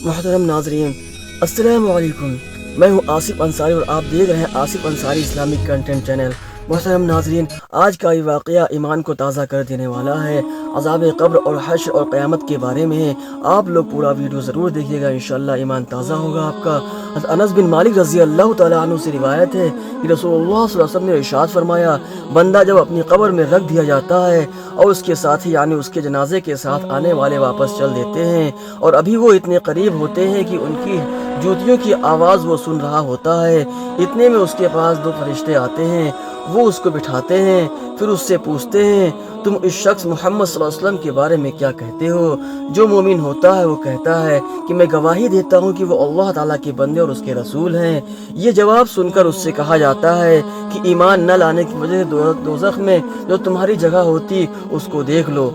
محترم ناظرین، السلام علیکم۔ میں ہوں آصف انصاری اور آپ دیکھ رہے ہیں Asif Ansari Islamic content channel. محترم ناظرین، آج کا یہ واقعہ ایمان کو تازہ کر دینے والا ہے۔ عذاب قبر اور حشر اور قیامت کے بارے میں ہے۔ آپ لوگ پورا ویڈیو ضرور دیکھیے گا، انشاءاللہ ایمان تازہ ہوگا آپ کا۔ حضرت انس بن مالک رضی اللہ تعالیٰ عنہ سے روایت ہے کہ رسول اللہ صلی اللہ علیہ وسلم نے ارشاد فرمایا، بندہ جب اپنی قبر میں رکھ دیا جاتا ہے اور اس کے ساتھی یعنی اس کے جنازے کے ساتھ آنے والے واپس چل دیتے ہیں، اور ابھی وہ اتنے قریب ہوتے ہیں کہ ان کی جوتیوں کی آواز وہ سن رہا ہوتا ہے، اتنے میں اس کے پاس دو فرشتے آتے ہیں، وہ اس کو بٹھاتے ہیں، پھر اس سے پوچھتے ہیں، تم اس شخص محمد صلی اللہ علیہ وسلم کے بارے میں کیا کہتے ہو؟ جو مومن ہوتا ہے وہ کہتا ہے کہ میں گواہی دیتا ہوں کہ وہ اللہ تعالیٰ کے بندے اور اس کے رسول ہیں۔ یہ جواب سن کر اس سے کہا جاتا ہے کہ ایمان نہ لانے کی وجہ سے دوزخ میں جو تمہاری جگہ ہوتی اس کو دیکھ لو۔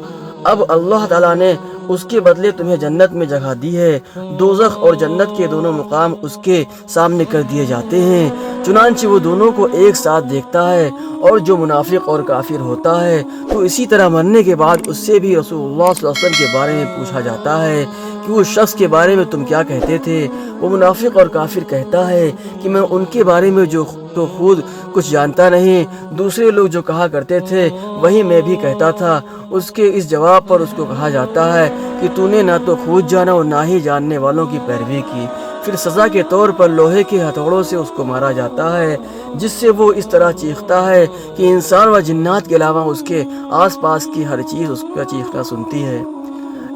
اب اللہ تعالیٰ نے اس کے بدلے تمہیں جنت میں جگہ دی ہے۔ دوزخ اور جنت کے دونوں مقام اس کے سامنے کر دیے جاتے ہیں، چنانچہ وہ دونوں کو ایک ساتھ دیکھتا ہے۔ اور جو منافق اور کافر ہوتا ہے تو اسی طرح مرنے کے بعد اس سے بھی رسول اللہ صلی اللہ علیہ وسلم کے بارے میں پوچھا جاتا ہے کہ اس شخص کے بارے میں تم کیا کہتے تھے؟ وہ منافق اور کافر کہتا ہے کہ میں ان کے بارے میں جو تو خود کچھ جانتا نہیں، دوسرے لوگ جو کہا کرتے تھے وہی میں بھی کہتا تھا۔ اس کے اس جواب پر اس کو کہا جاتا ہے کہ تو نے نہ تو خود جانا اور نہ ہی جاننے والوں کی پیروی کی۔ پھر سزا کے طور پر لوہے کے ہتھوڑوں سے اس کو مارا جاتا ہے، جس سے وہ اس طرح چیختا ہے کہ انسان و جنات کے علاوہ اس کے آس پاس کی ہر چیز اس کا چیخنا سنتی ہے۔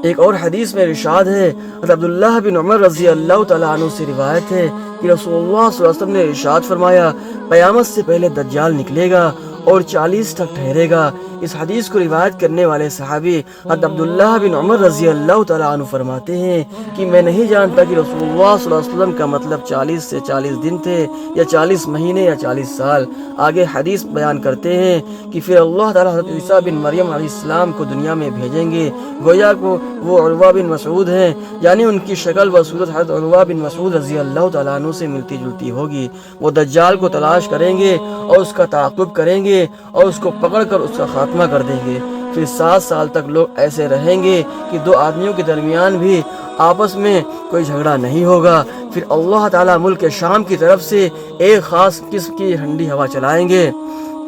ایک اور حدیث میں ارشاد ہے، حضرت عبداللہ بن عمر رضی اللہ تعالیٰ عنہ سے روایت ہے کہ رسول اللہ صلی اللہ علیہ وسلم نے ارشاد فرمایا، قیامت سے پہلے دجال نکلے گا اور 40 تک ٹھہرے گا۔ اس حدیث کو روایت کرنے والے صحابی حضرت عبداللہ بن عمر رضی اللہ تعالیٰ عنہ فرماتے ہیں کہ میں نہیں جانتا کہ رسول اللہ صلی اللہ علیہ وسلم کا مطلب 40 سے 40 دن تھے یا 40 مہینے یا 40 سال۔ آگے حدیث بیان کرتے ہیں کہ پھر اللہ تعالیٰ حضرت عیسیٰ بن مریم علیہ السلام کو دنیا میں بھیجیں گے، گویا کو وہ عروہ بن مسعود ہیں، یعنی ان کی شکل و صورت حضرت عروہ بن مسعود رضی اللہ تعالیٰ عنہ سے ملتی جلتی ہوگی۔ وہ دجال کو تلاش کریں گے اور اس کا تعاقب کریں گے اور اس کو پکڑ کر اس کا خاتمہ کر دیں گے۔ پھر 7 سال تک لوگ ایسے رہیں گے کہ دو آدمیوں کے درمیان بھی آپس میں کوئی جھگڑا نہیں ہوگا۔ پھر اللہ تعالیٰ ملک شام کی طرف سے ایک خاص قسم کی ٹھنڈی ہوا چلائیں گے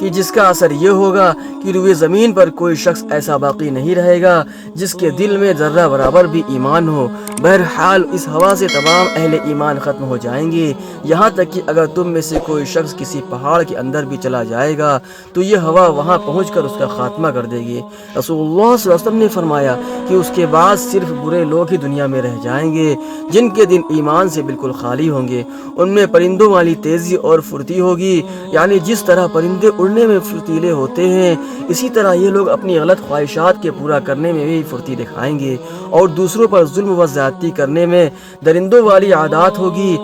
کہ جس کا اثر یہ ہوگا کہ روئے زمین پر کوئی شخص ایسا باقی نہیں رہے گا جس کے دل میں ذرہ برابر بھی ایمان ہو۔ بہرحال اس ہوا سے تمام اہل ایمان ختم ہو جائیں گے، یہاں تک کہ اگر تم میں سے کوئی شخص کسی پہاڑ کے اندر بھی چلا جائے گا تو یہ ہوا وہاں پہنچ کر اس کا خاتمہ کر دے گی۔ رسول اللہ صلی اللہ علیہ وسلم نے فرمایا کہ اس کے بعد صرف برے لوگ ہی دنیا میں رہ جائیں گے جن کے دل ایمان سے بالکل خالی ہوں گے۔ ان میں پرندوں والی تیزی اور پھرتی ہوگی، یعنی جس طرح پرندے اڑنے میں پھرتیلے ہوتے ہیں اسی طرح یہ لوگ اپنی غلط خواہشات کے پورا کرنے میں بھی پھرتی دکھائیں گے، اور دوسروں پر ظلم و زیادتی کرنے میں درندوں والی عادات ہوگی۔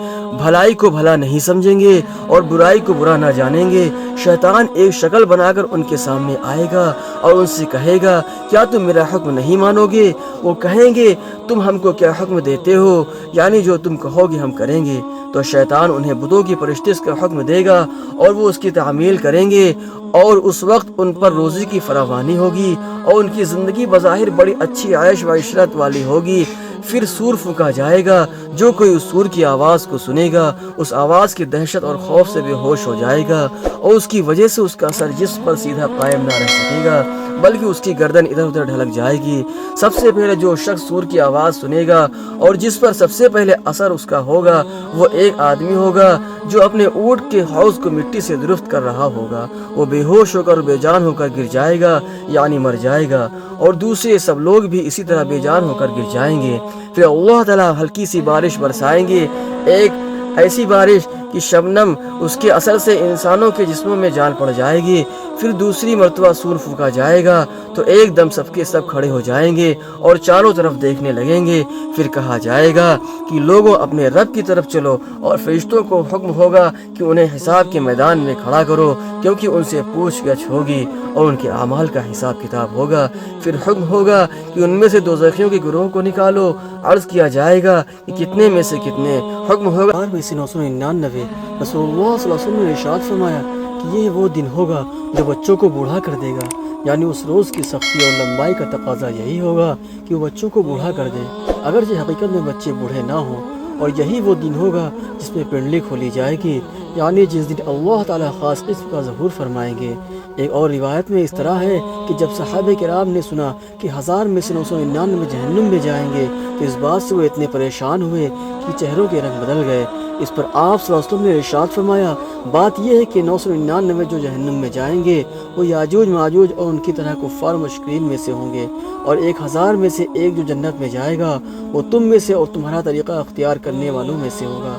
بھلائی کو بھلا نہیں سمجھیں گے اور برائی کو برا نہ جانیں گے۔ شیطان ایک شکل بنا کر ان کے سامنے آئے گا اور ان سے کہے گا، کیا تم میرا حکم نہیں مانو گے؟ وہ کہیں گے، تم ہم کو کیا حکم دیتے ہو؟ یعنی جو تم کہو گے ہم کریں گے۔ تو شیطان انہیں بتوں کی پرستش کا حکم دے گا اور وہ اس کی تعمیل کریں گے، اور اس وقت ان پر روزی کی فراوانی ہوگی اور ان کی زندگی بظاہر بڑی اچھی عیش و عشرت والی ہوگی۔ پھر سور پھونکا جائے گا، جو کوئی اس سور کی آواز کو سنے گا اس آواز کی دہشت اور خوف سے بے ہوش ہو جائے گا، اور اس کی وجہ سے اس کا سر جسم پر سیدھا قائم نہ رہ سکے گا بلکہ اس کی گردن ادھر ادھر ڈھلک جائے گی۔ سب سے پہلے جو شخص سور کی آواز سنے گا اور جس پر سب سے پہلے اثر اس کا ہوگا وہ ایک آدمی ہوگا جو اپنے اونٹ کے حوض کو مٹی سے درست کر رہا ہوگا۔ وہ بے ہوش ہو کر بے جان ہو کر گر جائے گا، یعنی مر جائے گا، اور دوسرے سب لوگ بھی اسی طرح بے جان ہو کر گر جائیں گے۔ پھر اللہ تعالیٰ ہلکی سی بارش برسائیں گے، ایک ایسی بارش کہ شبنم اس کے اثر سے انسانوں کے جسموں میں جان پڑ جائے گی۔ پھر دوسری مرتبہ سور پھونکا جائے گا تو ایک دم سب کے سب کھڑے ہو جائیں گے اور چاروں طرف دیکھنے لگیں گے۔ پھر کہا جائے گا کہ لوگوں اپنے رب کی طرف چلو، اور فرشتوں کو حکم ہوگا کہ انہیں حساب کے میدان میں کھڑا کرو، کیونکہ ان سے پوچھ گچھ ہوگی اور ان کے اعمال کا حساب کتاب ہوگا۔ پھر حکم ہوگا کہ ان میں سے دوزخیوں کے گروہ کو نکالو۔ عرض کیا جائے گا کہ کتنے میں سے کتنے؟ حکم ہوگا 999۔ رسول اللہ صلی اللہ علیہ وسلم نے ارشاد فرمایا کہ کہ یہ وہ دن ہوگا جو بچوں کو بوڑھا کر دے گا، یعنی اس روز کی سختی اور لمبائی کا تقاضا یہی ہوگا کہ وہ بچوں کو بوڑھا کر دے، اگرچہ حقیقت میں بچے بوڑھے نہ ہوں۔ اور یہی وہ دن ہوگا جس میں پنڈلی کھولی جائے گی، یعنی جس دن اللہ تعالیٰ خاص قسم کا ظہور فرمائیں گے۔ ایک اور روایت میں اس طرح ہے کہ جب صحابہ کرام نے سنا کہ 1000 میں سے 999 جہنم میں جائیں گے تو اس بات سے وہ اتنے پریشان ہوئے کہ چہروں کے رنگ بدل گئے۔ اس پر آپ صلی اللہ علیہ وسلم نے ارشاد فرمایا، بات یہ ہے کہ 999 جو جہنم میں جائیں گے وہ یاجوج ماجوج اور ان کی طرح کفار مشرکین میں سے ہوں گے، اور 1000 میں سے ایک جو جنت میں جائے گا وہ تم میں سے اور تمہارا طریقہ اختیار کرنے والوں میں سے ہوگا۔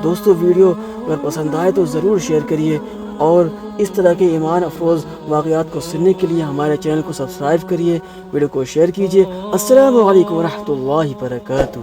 دوستو، ویڈیو اگر پسند آئے تو ضرور شیئر کریے، اور اس طرح کے ایمان افروز واقعات کو سننے کے لیے ہمارے چینل کو سبسکرائب کریے، ویڈیو کو شیئر کیجیے۔ السلام علیکم ورحمۃ اللہ وبرکاتہ۔